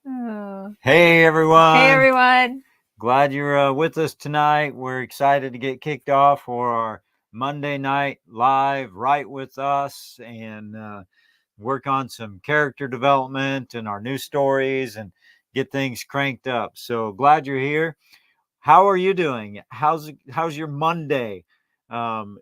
Oh. Hey everyone. Hey everyone. Glad you're with us tonight. We're excited to get kicked off for our Monday night live right with us and work on some character development and our new stories and get things cranked up. So glad you're here. How are you doing? How's your Monday? Um,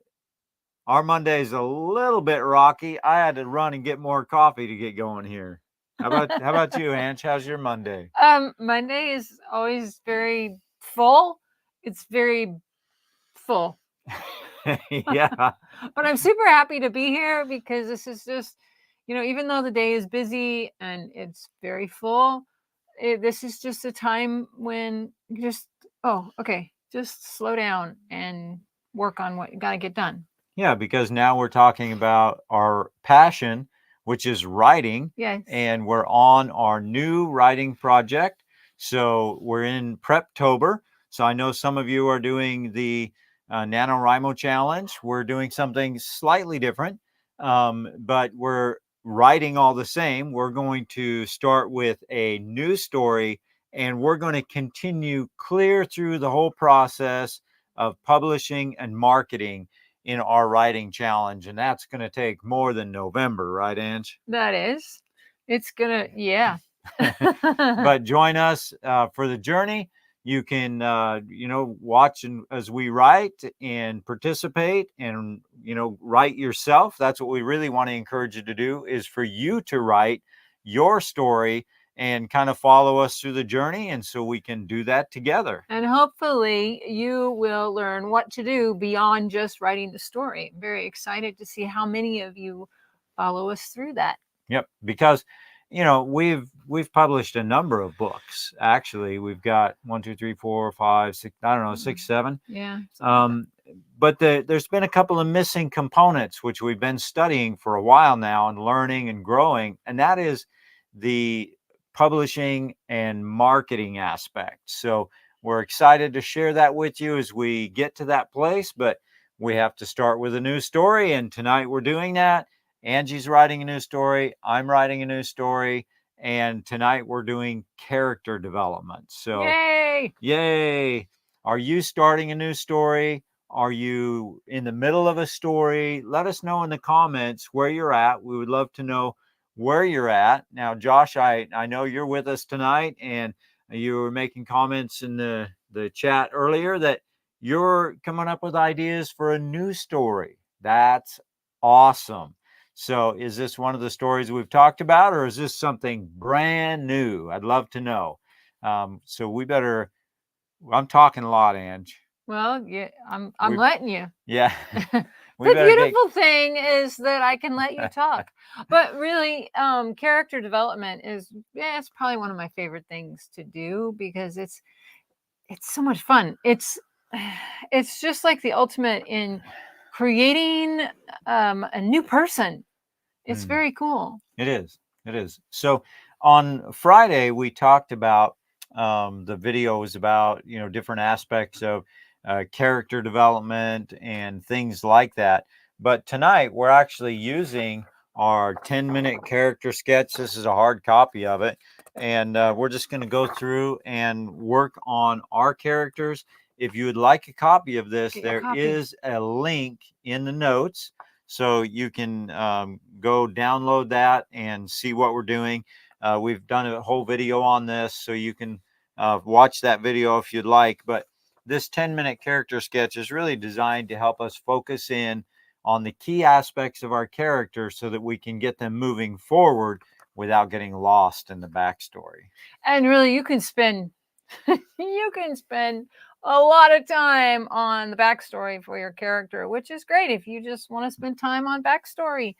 our Monday is a little bit rocky. I had to run and get more coffee to get going here. How about you, Ange? How's your Monday? Monday is always very full. It's very full. Yeah. But I'm super happy to be here because this is just, even though the day is busy and it's very full, this is just a time when you just slow down and work on what you got to get done. Yeah, because now we're talking about our passion, which is writing. Yes. And we're on our new writing project. So we're in Preptober. So I know some of you are doing the NaNoWriMo challenge. We're doing something slightly different, but we're writing all the same. We're going to start with a new story, and we're going to continue clear through the whole process of publishing and marketing in our writing challenge, and that's going to take more than November, right, Ange? That is. It's gonna, yeah. But join us for the journey. You can, watch as we write and participate and, write yourself. That's what we really want to encourage you to do, is for you to write your story and kind of follow us through the journey. And so we can do that together. And hopefully you will learn what to do beyond just writing the story. I'm very excited to see how many of you follow us through that. Yep, because we've published a number of books. Actually, we've got 1, 2, 3, 4, 5, 6, I don't know, 6, 7. Yeah. But there's been a couple of missing components, which we've been studying for a while now and learning and growing, and that is the publishing and marketing aspect. So we're excited to share that with you as we get to that place, but we have to start with a new story, and tonight we're doing that. Angie's writing a new story. I'm writing a new story. And tonight we're doing character development. So yay. Are you starting a new story? Are you in the middle of a story? Let us know in the comments where you're at. We would love to know where you're at. Now, Josh, I know you're with us tonight, and you were making comments in the chat earlier that you're coming up with ideas for a new story. That's awesome. So is this one of the stories we've talked about, or is this something brand new? I'd love to know. So I'm talking a lot, Ange. Well, yeah, I'm letting you. Yeah. The beautiful thing is that I can let you talk. But really, character development it's probably one of my favorite things to do because it's so much fun. It's just like the ultimate in creating a new person. It's very cool. It is. It is. So on Friday, we talked about the videos about, different aspects of character development and things like that. But tonight, we're actually using our 10-minute character sketch. This is a hard copy of it. And we're just going to go through and work on our characters. If you would like a copy of this, there is a link in the notes. So you can go download that and see what we're doing. We've done a whole video on this, so you can watch that video if you'd like. But this 10-minute character sketch is really designed to help us focus in on the key aspects of our character so that we can get them moving forward without getting lost in the backstory. And really, you can spend a lot of time on the backstory for your character, which is great if you just want to spend time on backstory.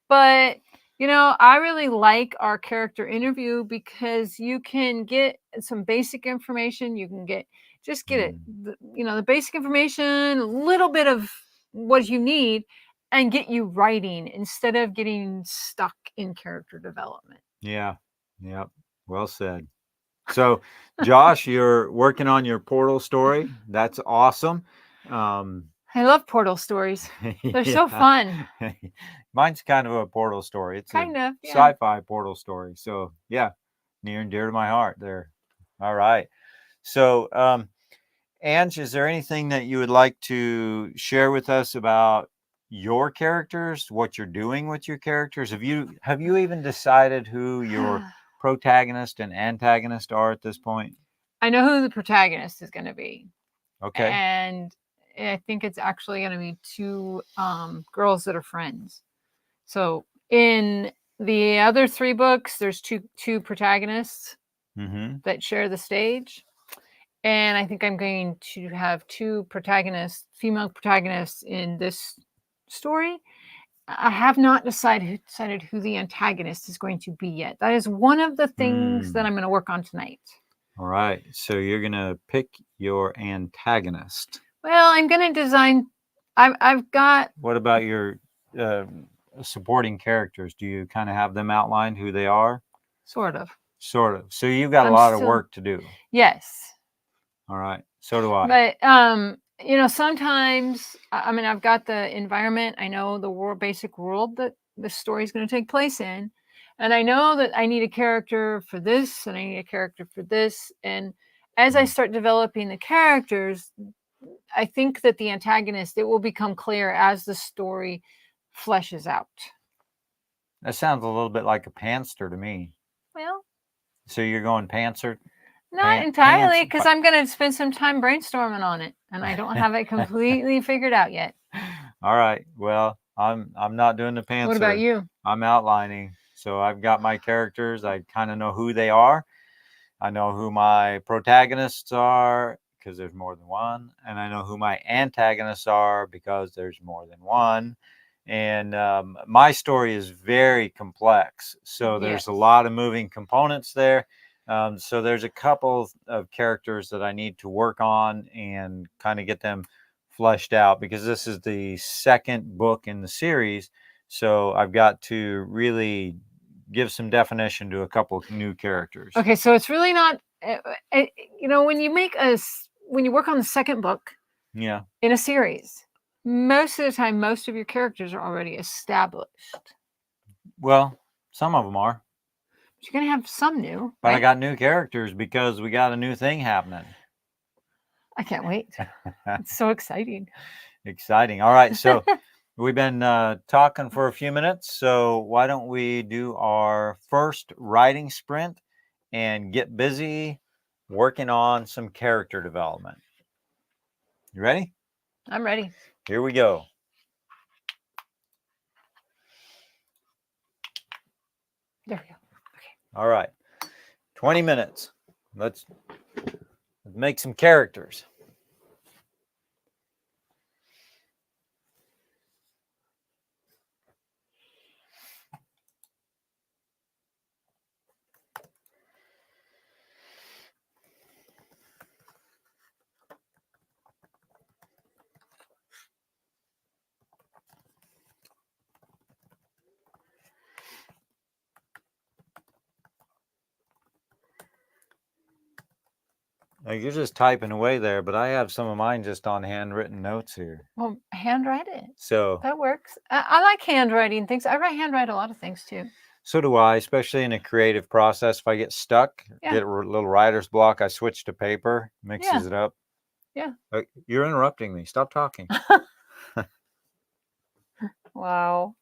But, I really like our character interview because you can get some basic information. You can get the basic information, a little bit of what you need, and get you writing instead of getting stuck in character development. Yeah. Yep. Well said. So, Josh, you're working on your portal story. That's awesome. I love portal stories. They're so fun. Mine's kind of a portal story. It's Kind a of, yeah. sci-fi portal story. So yeah, near and dear to my heart there. All right. So Ange, is there anything that you would like to share with us about your characters, what you're doing with your characters? Have you even decided who your protagonist and antagonist are at this point? I know who the protagonist is going to be. Okay. And I think it's actually going to be two girls that are friends. So in the other three books, there's two protagonists that share the stage. And I think I'm going to have two protagonists, female protagonists in this story. I have not decided who the antagonist is going to be yet. That is one of the things that I'm going to work on tonight. All right. So you're going to pick your antagonist. Well, I'm going to design. I've got. What about your supporting characters? Do you kind of have them outlined who they are? Sort of. Sort of. So you've got a lot of work to do. Yes. All right. So do I. But sometimes I've got the environment. I know the basic world that the story is going to take place in, and I know that I need a character for this, and I need a character for this. And as I start developing the characters, I think that the antagonist, it will become clear as the story fleshes out. That sounds a little bit like a pantser to me. Well, so you're going pantser? Not entirely, because I'm going to spend some time brainstorming on it, and I don't have it completely figured out yet. All right. Well, I'm not doing the pantser. What about you? I'm outlining. So I've got my characters. I kind of know who they are. I know who my protagonists are because there's more than one. And I know who my antagonists are because there's more than one. And my story is very complex. So there's a lot of moving components there. So there's a couple of characters that I need to work on and kind of get them fleshed out, because this is the second book in the series. So I've got to really give some definition to a couple of new characters. Okay, so it's really not, when you work on the second book, in a series, most of the time, most of your characters are already established. Well, some of them are. But you're going to have some new. But right? I got new characters because we got a new thing happening. I can't wait. It's so exciting. Exciting. All right. So we've been talking for a few minutes. So why don't we do our first writing sprint and get busy working on some character development. You ready? I'm ready. Here we go. There we go. Okay. All right. 20 minutes. Let's make some characters. Now you're just typing away there, but I have some of mine just on handwritten notes here. Well, handwrite it. So that works. I like handwriting things. I handwrite a lot of things too. So do I, especially in a creative process. If I get stuck, get a little writer's block, I switch to paper, mixes it up. Yeah. You're interrupting me. Stop talking. Wow.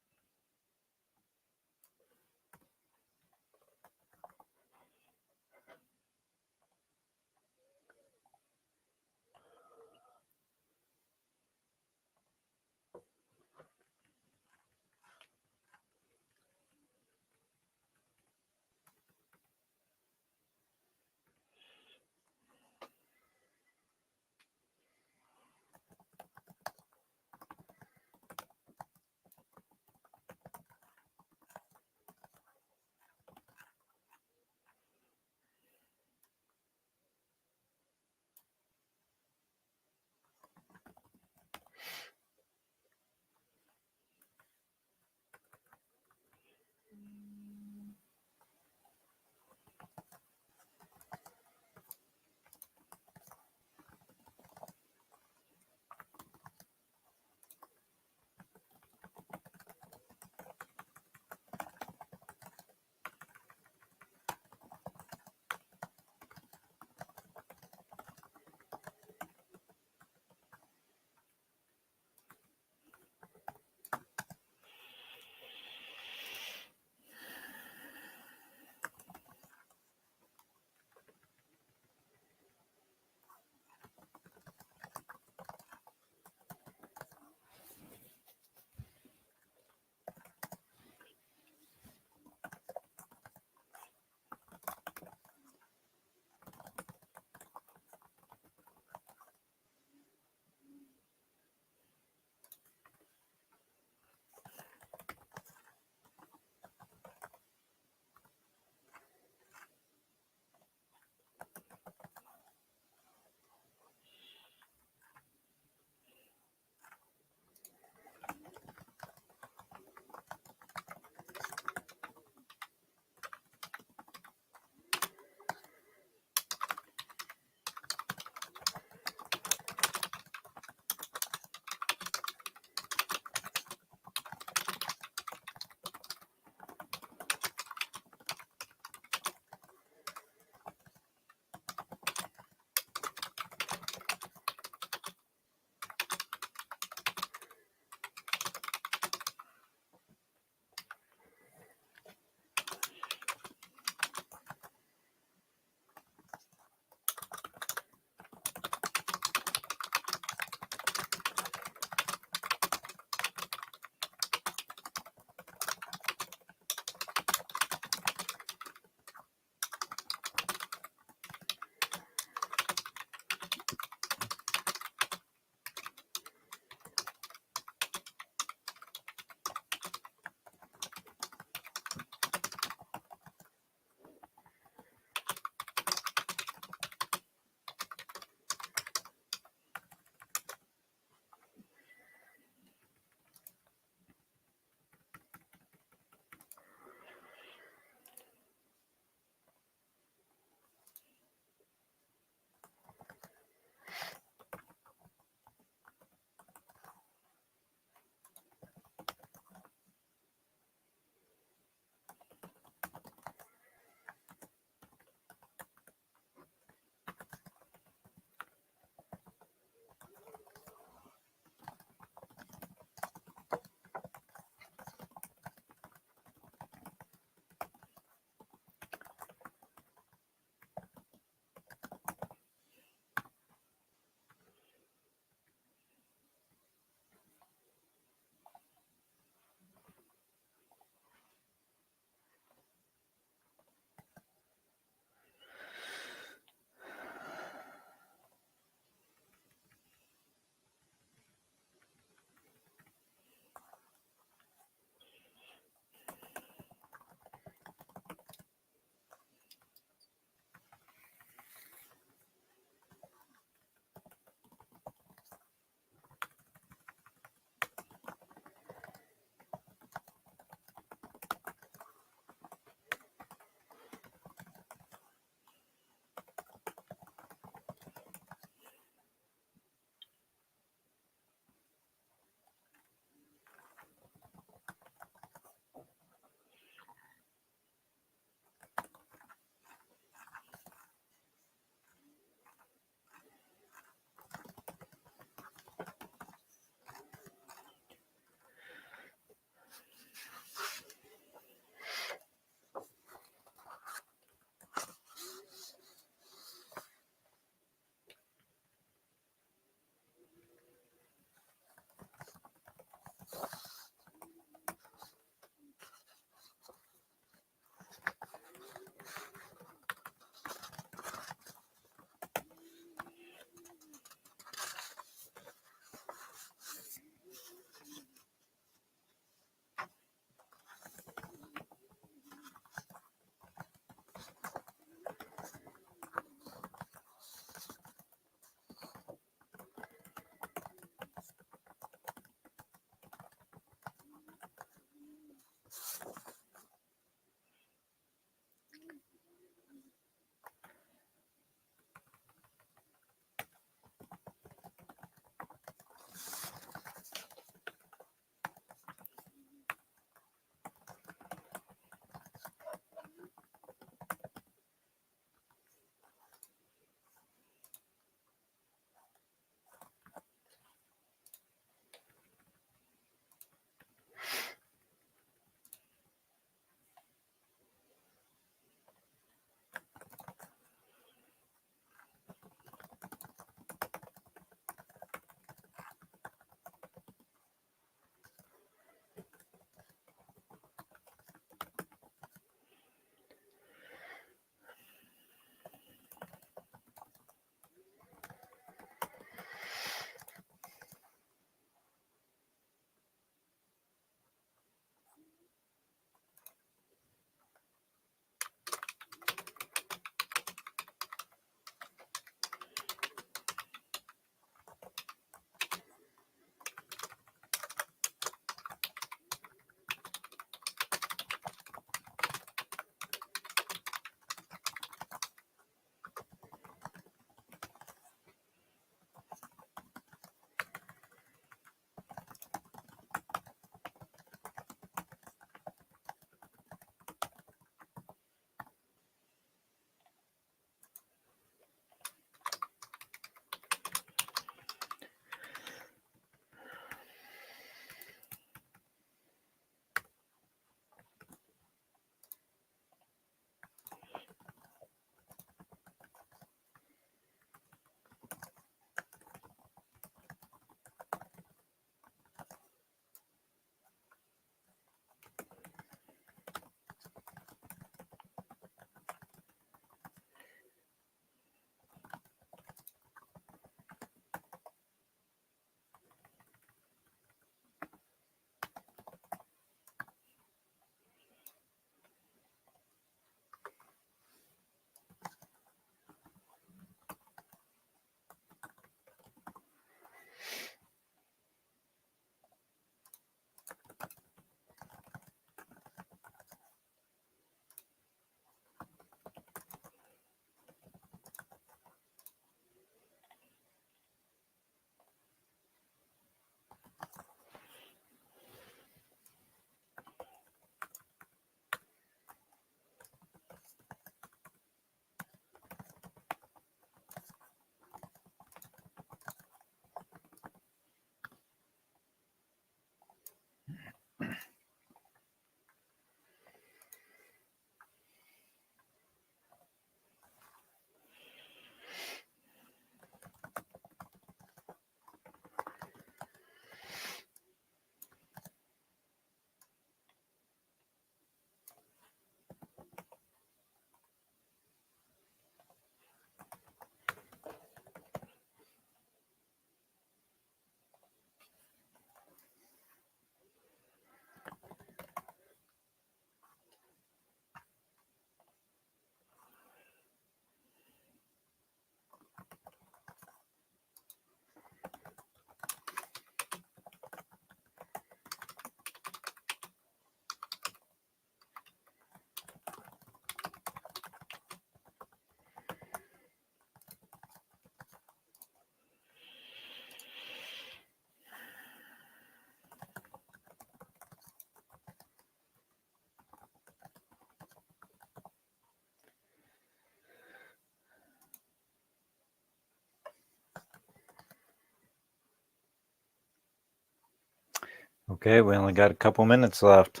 Okay, we only got a couple minutes left.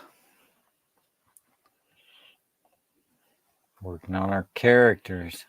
Working on our characters.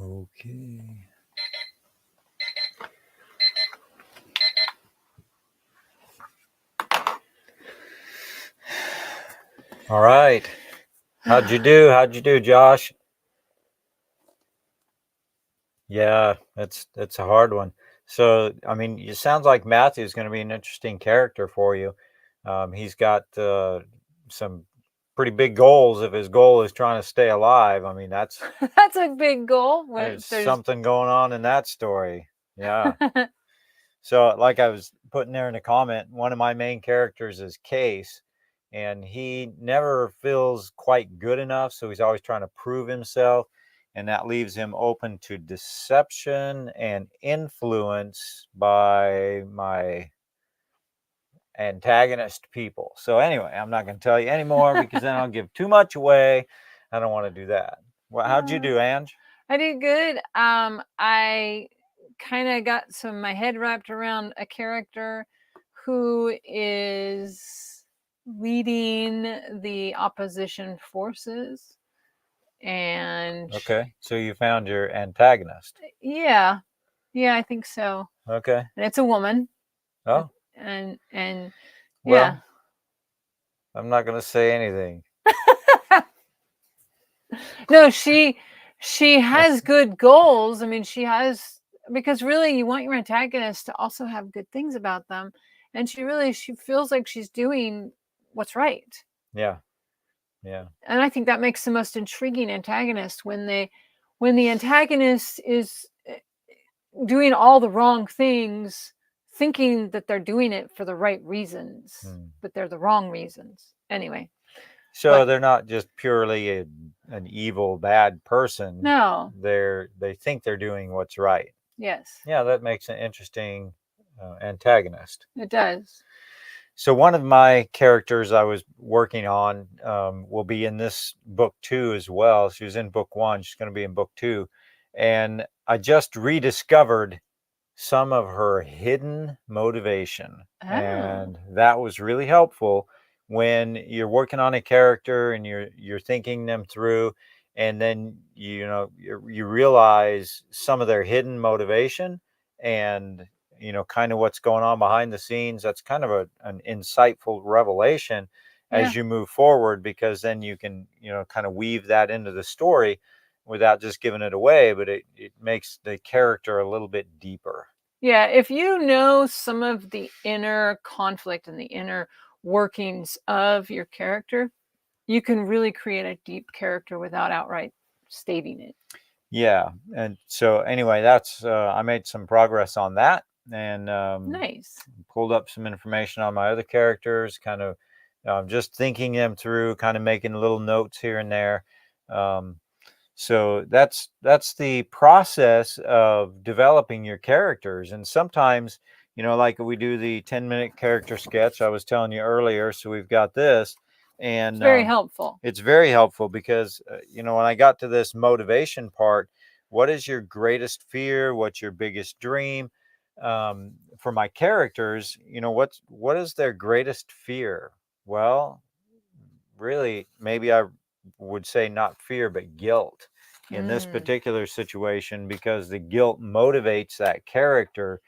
Okay. All right. How'd you do? How'd you do, Josh? Yeah, that's a hard one. So, I mean, it sounds like Matthew's going to be an interesting character for you. He's got some pretty big goals. If his goal is trying to stay alive, I mean, that's That's a big goal. there's something going on in that story. Yeah. So, like I was putting there in a comment, one of my main characters is Case, and he never feels quite good enough. So he's always trying to prove himself. And that leaves him open to deception and influence by my antagonist people. So, anyway, I'm not going to tell you anymore because then I'll give too much away. I don't want to do that. Well, how'd you do, Ange? I did good. I kind of got my head wrapped around a character who is leading the opposition forces. And Okay. So you found your antagonist. yeah, I think so. Okay. And it's a woman. Oh, And well, yeah. I'm not going to say anything. No, she has good goals. I mean, she has, because really you want your antagonist to also have good things about them. And she feels like she's doing what's right. Yeah. Yeah. And I think that makes the most intriguing antagonist, when the antagonist is doing all the wrong things, thinking that they're doing it for the right reasons, but they're the wrong reasons. Anyway. So they're not just purely an evil, bad person. No. They think they're doing what's right. Yes. Yeah, that makes an interesting antagonist. It does. So one of my characters I was working on will be in this book 2 as well. She was in book 1. She's going to be in book 2. And I just rediscovered some of her hidden motivation. Oh. And that was really helpful when you're working on a character and you're thinking them through, and then you realize some of their hidden motivation, and kind of what's going on behind the scenes. That's kind of an insightful revelation as you move forward, because then you can kind of weave that into the story without just giving it away, but it makes the character a little bit deeper. Yeah, if you know some of the inner conflict and the inner workings of your character, you can really create a deep character without outright stating it. Yeah, and so anyway, that's I made some progress on that, and nice. Pulled up some information on my other characters, kind of just thinking them through, kind of making little notes here and there. So that's the process of developing your characters. And sometimes, like we do the 10-minute character sketch I was telling you earlier. So we've got this, and it's very helpful. It's very helpful because, when I got to this motivation part, what is your greatest fear? What's your biggest dream? For my characters, what is their greatest fear? Well, really, maybe I would say not fear, but guilt in this particular situation, because the guilt motivates that character.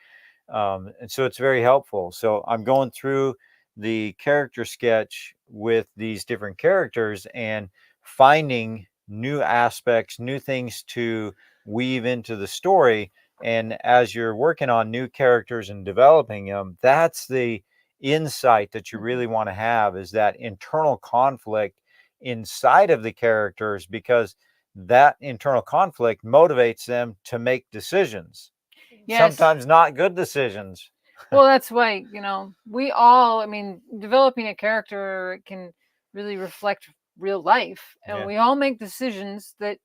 And so it's very helpful. So I'm going through the character sketch with these different characters and finding new aspects, new things to weave into the story. And as you're working on new characters and developing them, that's the insight that you really want to have, is that internal conflict inside of the characters, because that internal conflict motivates them to make decisions. Yes. Sometimes not good decisions. Well, that's why, we all, I mean, developing a character can really reflect real life. And we all make decisions that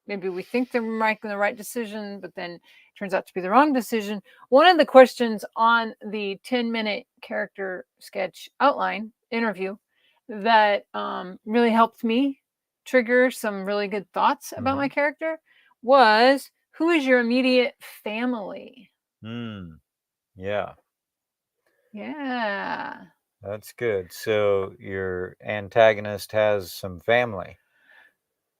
maybe we think they're making the right decision, but then it turns out to be the wrong decision. One of the questions on the 10-minute character sketch outline interview that really helped me trigger some really good thoughts about my character was, who is your immediate family? Yeah. Yeah. That's good. So your antagonist has some family.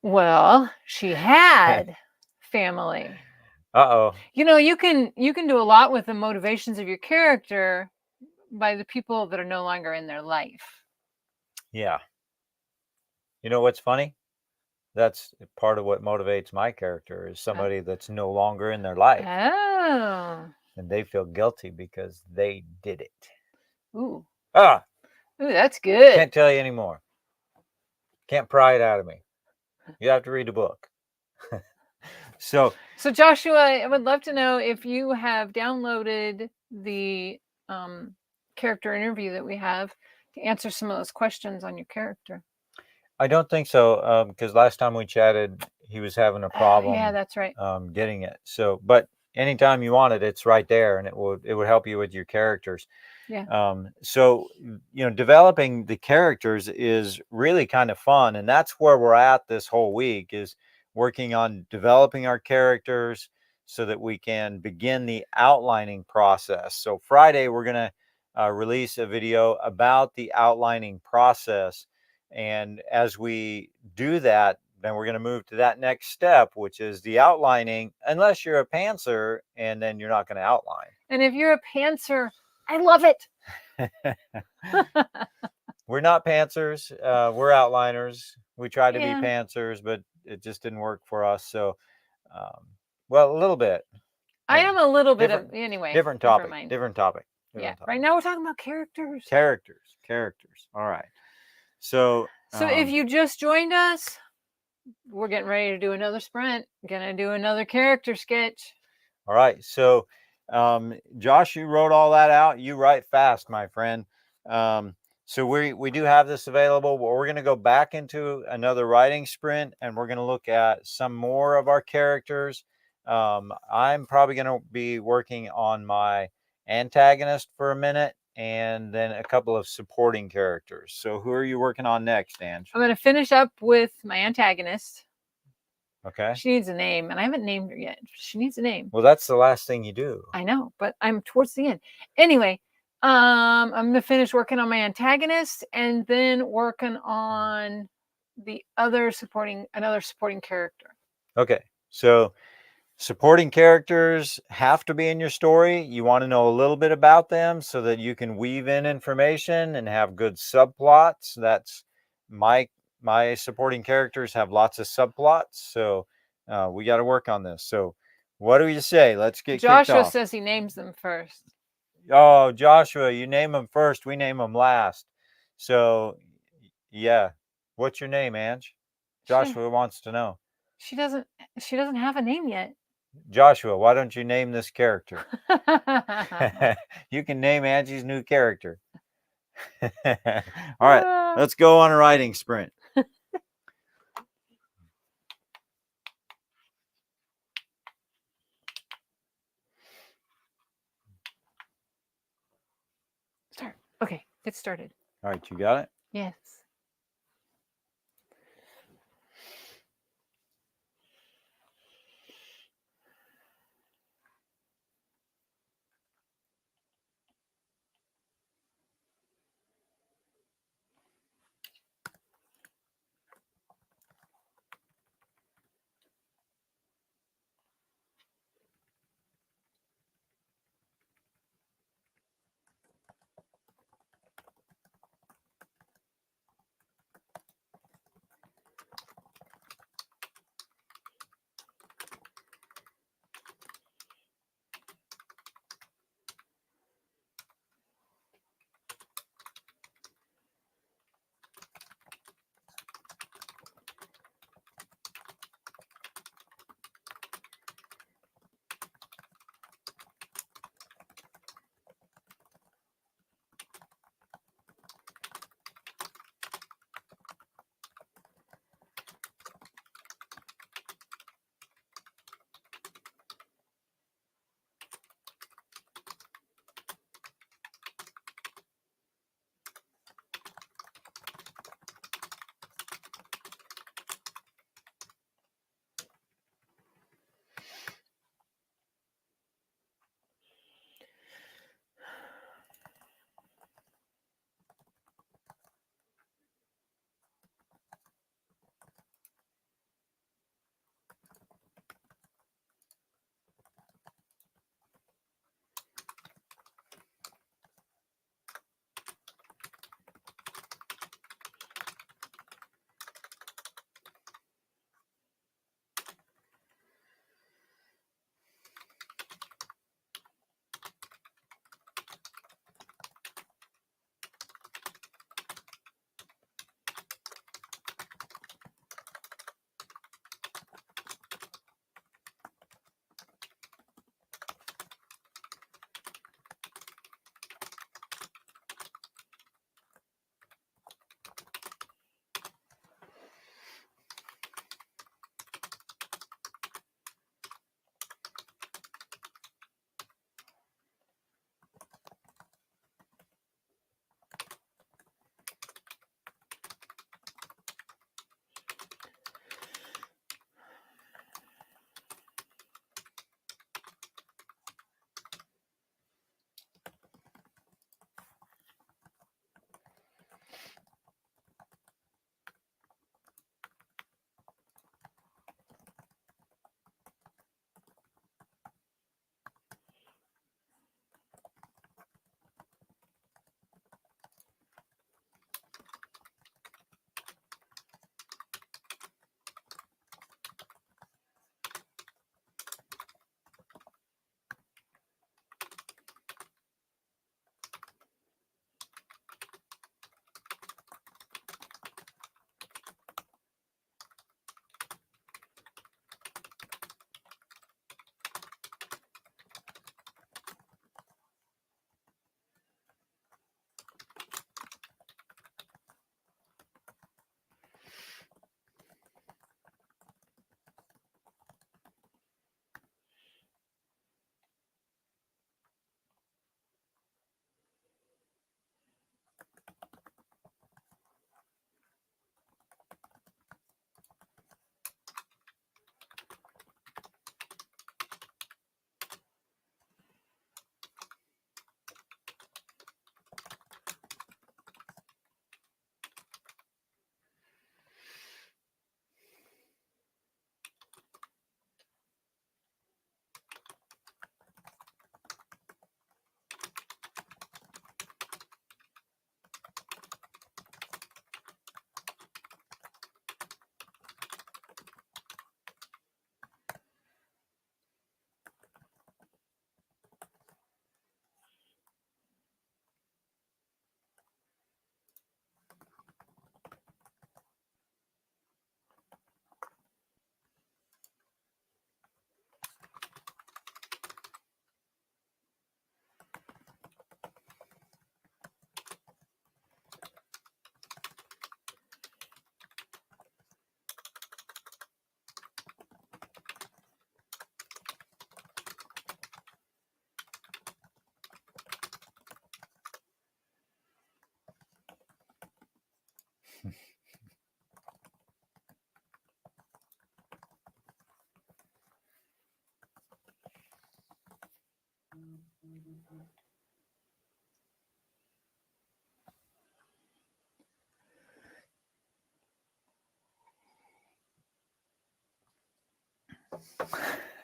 Well, she had family. Uh-oh. You can do a lot with the motivations of your character by the people that are no longer in their life. Yeah. You know what's funny? That's part of what motivates my character, is somebody that's no longer in their life. Oh. And they feel guilty because they did it. Ooh. Ah. Ooh, that's good. Can't tell you anymore. Can't pry it out of me. You have to read the book. So Joshua, I would love to know if you have downloaded the character interview that we have to answer some of those questions on your character. I don't think so, because last time we chatted, he was having a problem. Yeah, that's right. Getting it. So, but anytime you want it, it's right there, and it would help you with your characters. Yeah. So developing the characters is really kind of fun, and that's where we're at this whole week, is working on developing our characters so that we can begin the outlining process. So Friday we're gonna release a video about the outlining process. And as we do that, then we're going to move to that next step, which is the outlining, unless you're a pantser, and then you're not going to outline. And if you're a pantser, I love it. We're not pantsers. We're outliners. We tried to Yeah. be pantsers, but it just didn't work for us. So, well, a little bit. I am a little bit Different- of, anyway. Different never topic. mind. Different topic. Yeah. Different topic. Right now we're talking about characters. Characters. All right. So if you just joined us, we're getting ready to do another sprint. Gonna do another character sketch. all right. So Josh, you wrote all that out. You write fast, my friend. So we do have this available. We're going to go back into another writing sprint, and we're going to look at some more of our characters. I'm probably going to be working on my antagonist for a minute, and then a couple of supporting characters. So who are you working on next, Ange? I'm going to finish up with my antagonist. Okay. She needs a name, and I haven't named her yet. She needs a name. Well, that's the last thing you do. I know, but I'm towards the end. Anyway, I'm going to finish working on my antagonist and then working on the another supporting character. Okay. So supporting characters have to be in your story. You want to know a little bit about them so that you can weave in information and have good subplots. That's my supporting characters have lots of subplots. So we got to work on this. So what do you say? Let's get kicked Joshua off. says he names them first. Oh, Joshua, you name them first. We name them last. So yeah. What's your name, Ange? Joshua wants to know. She doesn't have a name yet. Joshua, why don't you name this character? You can name Angie's new character. All right, let's go on a writing sprint. Start. Okay, get started. All right, you got it? Yes.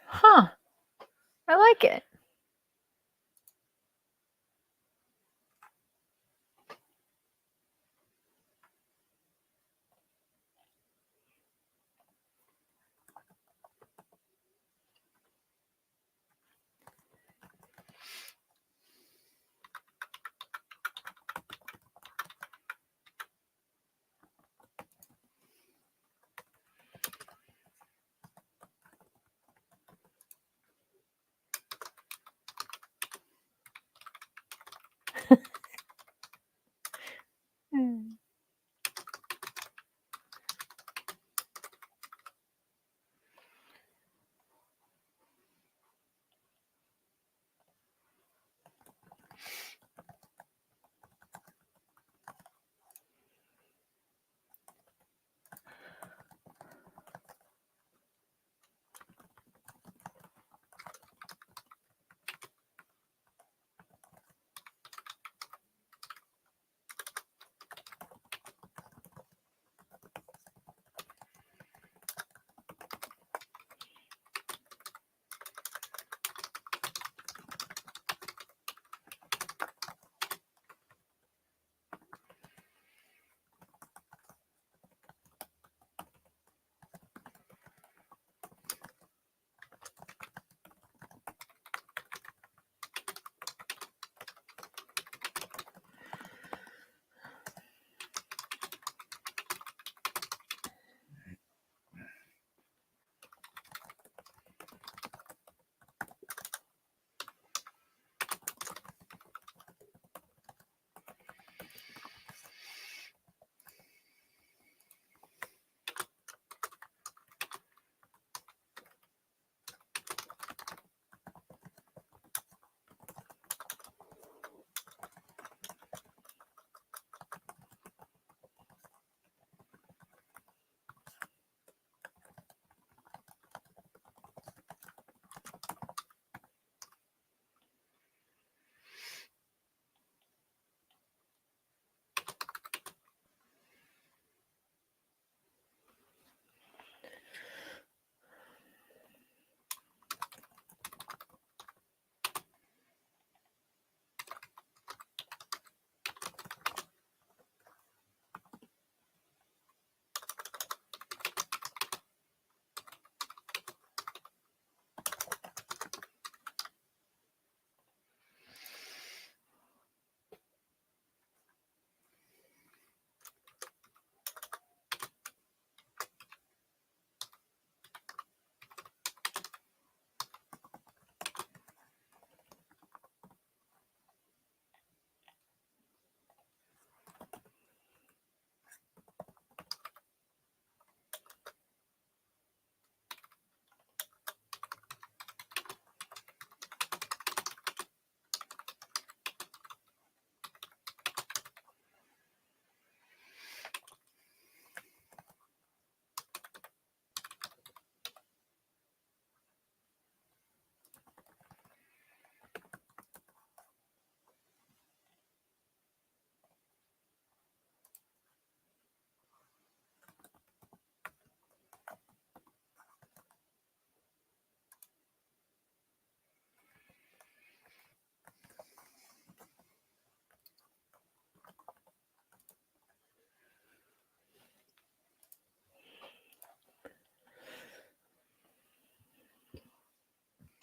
Huh. I like it. Hmm.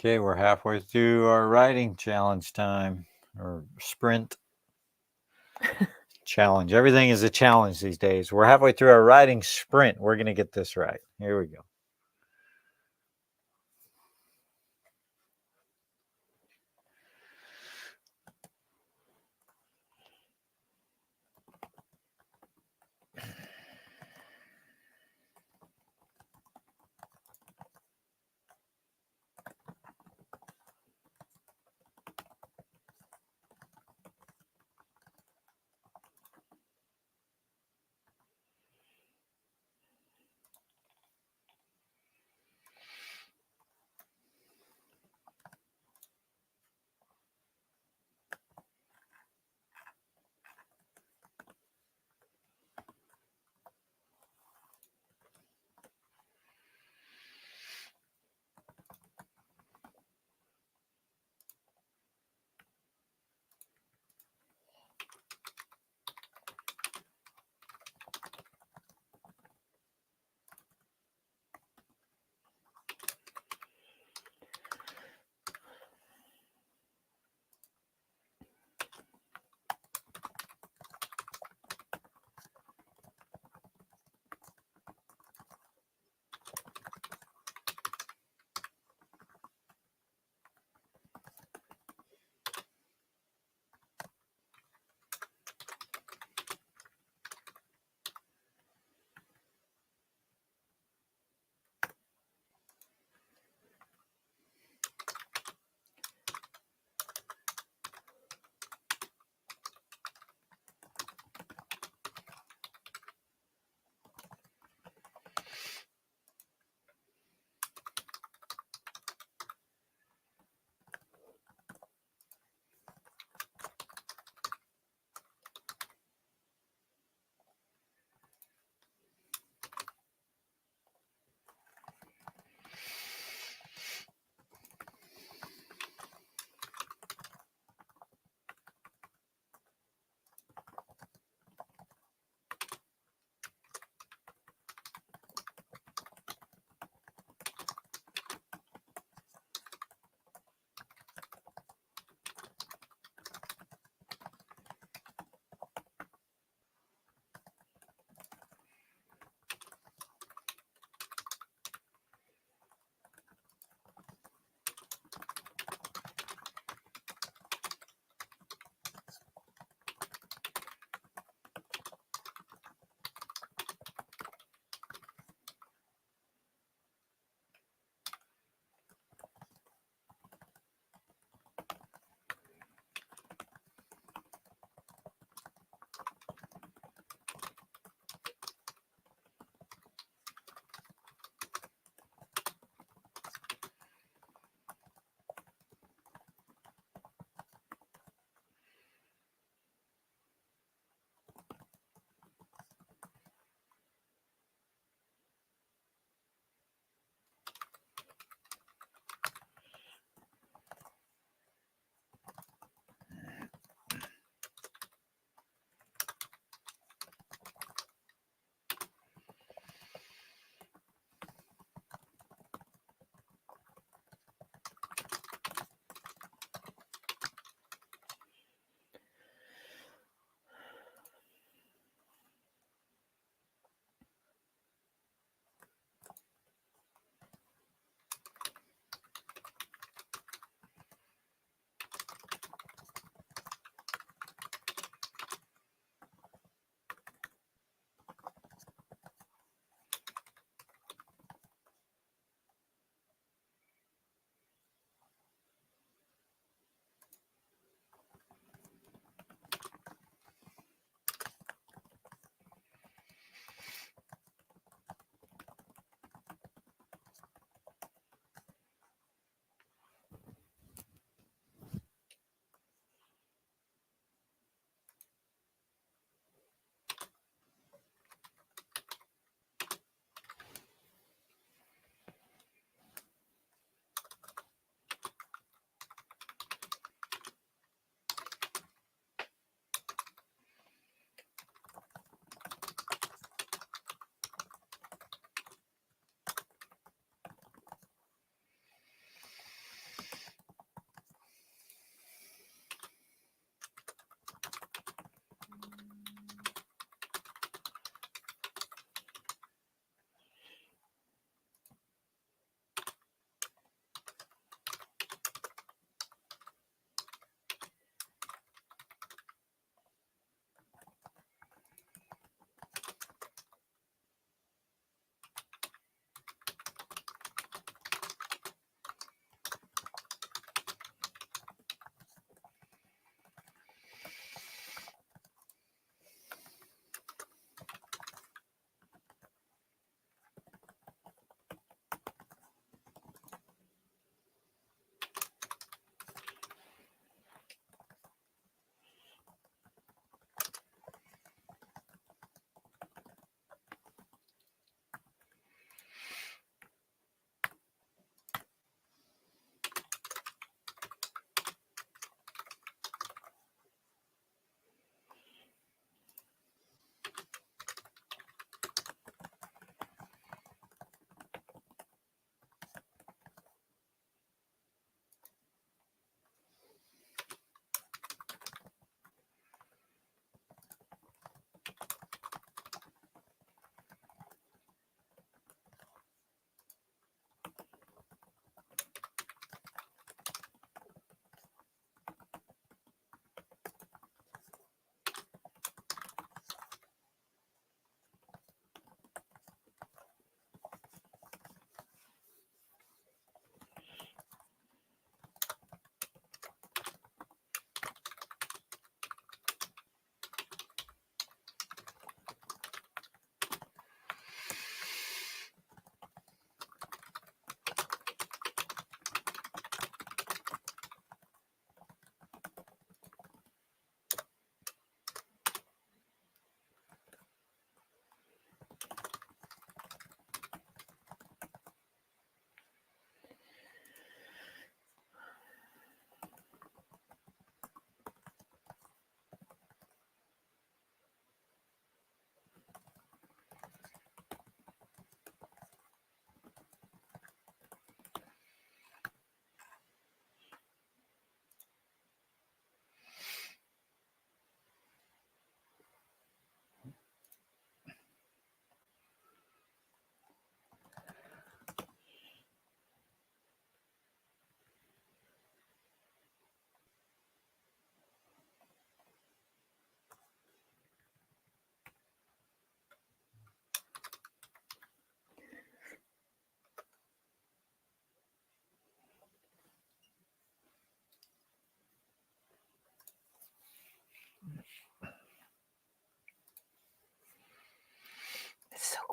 Okay, we're halfway through our writing challenge time, or sprint challenge. Everything is a challenge these days. We're halfway through our writing sprint. We're going to get this right. Here we go.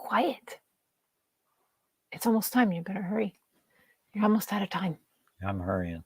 quiet. It's almost time. You better hurry. You're almost out of time. I'm hurrying.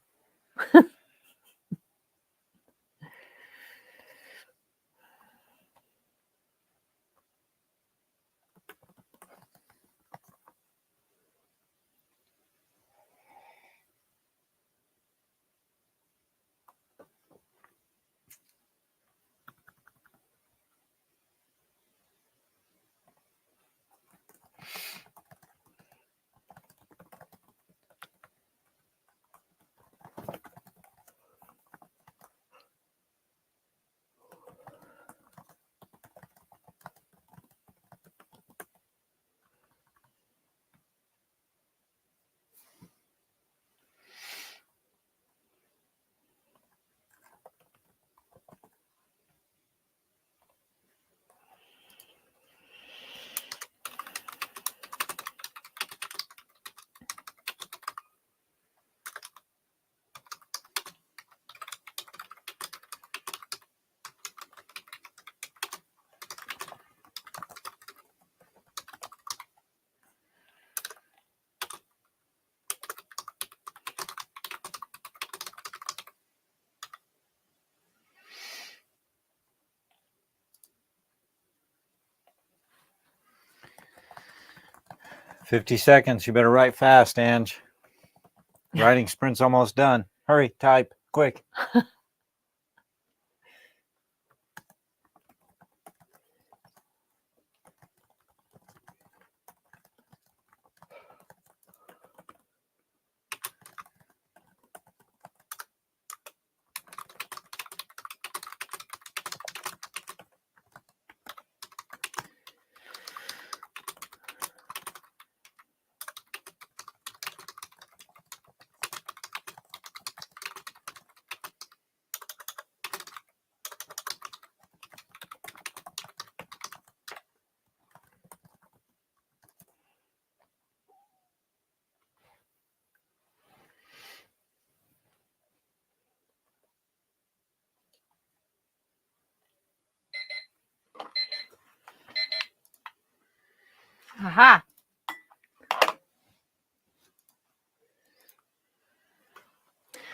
"50 seconds. You better write fast, Ange. Writing sprint's almost done. Hurry, type, quick." Aha.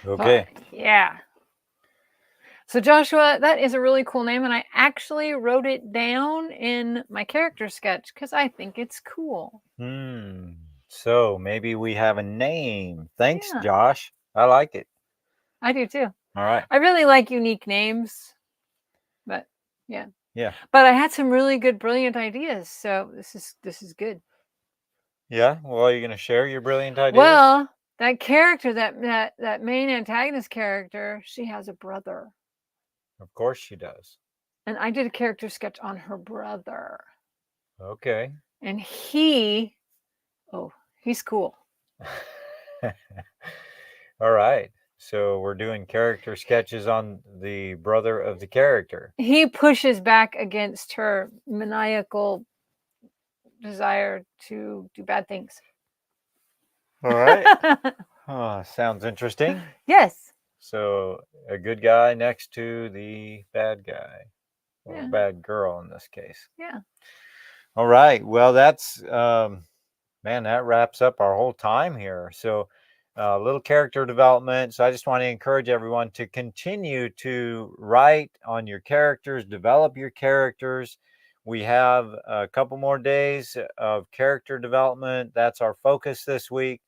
Okay. Yeah. So Joshua, that is a really cool name, and I actually wrote it down in my character sketch because I think it's cool. So maybe we have a name. Thanks, Yeah. Josh. I like it. I do too. All right. I really like unique names, but yeah. Yeah. But I had some really good, brilliant ideas, so this is good. Yeah. Well, are you going to share your brilliant ideas? Well, that character, that main antagonist character, she has a brother. Of course she does. And I did a character sketch on her brother. Okay. And he's cool. All right. So we're doing character sketches on the brother of the character. He pushes back against her maniacal desire to do bad things. All right. Oh, sounds interesting. Yes. So a good guy next to the bad guy, or Yeah. bad girl in this case. Yeah. All right. Well, that's man, that wraps up our whole time here. So a little character development. So I just want to encourage everyone to continue to write on your characters, develop your characters. We have a couple more days of character development. That's our focus this week.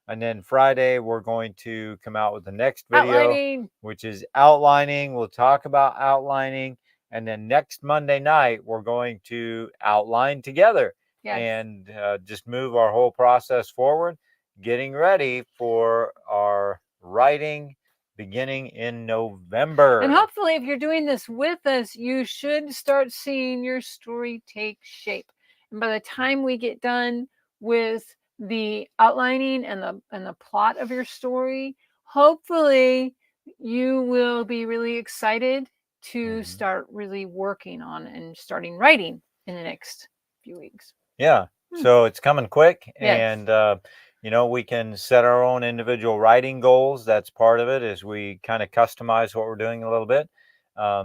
And then Friday, we're going to come out with the next video, which is outlining. We'll talk about outlining. And then next Monday night, we're going to outline together. Yes. And just move our whole process forward, getting ready for our writing beginning in November. And hopefully, if you're doing this with us, you should start seeing your story take shape. And by the time we get done with the outlining and the plot of your story, hopefully you will be really excited to start really working on and starting writing in the next few weeks. Yeah. So it's coming quick. Yes. And you know, we can set our own individual writing goals. That's part of it, is we kind of customize what we're doing a little bit.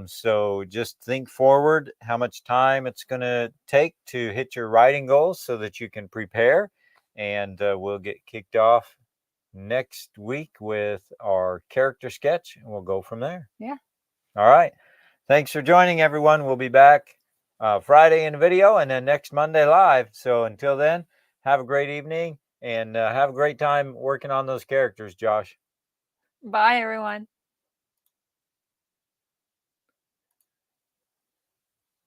So just think forward how much time it's going to take to hit your writing goals so that you can prepare. And we'll get kicked off next week with our character sketch, and we'll go from there. Yeah. All right. Thanks for joining, everyone. We'll be back Friday in video and then next Monday live. So until then, have a great evening and have a great time working on those characters, Josh. Bye, everyone.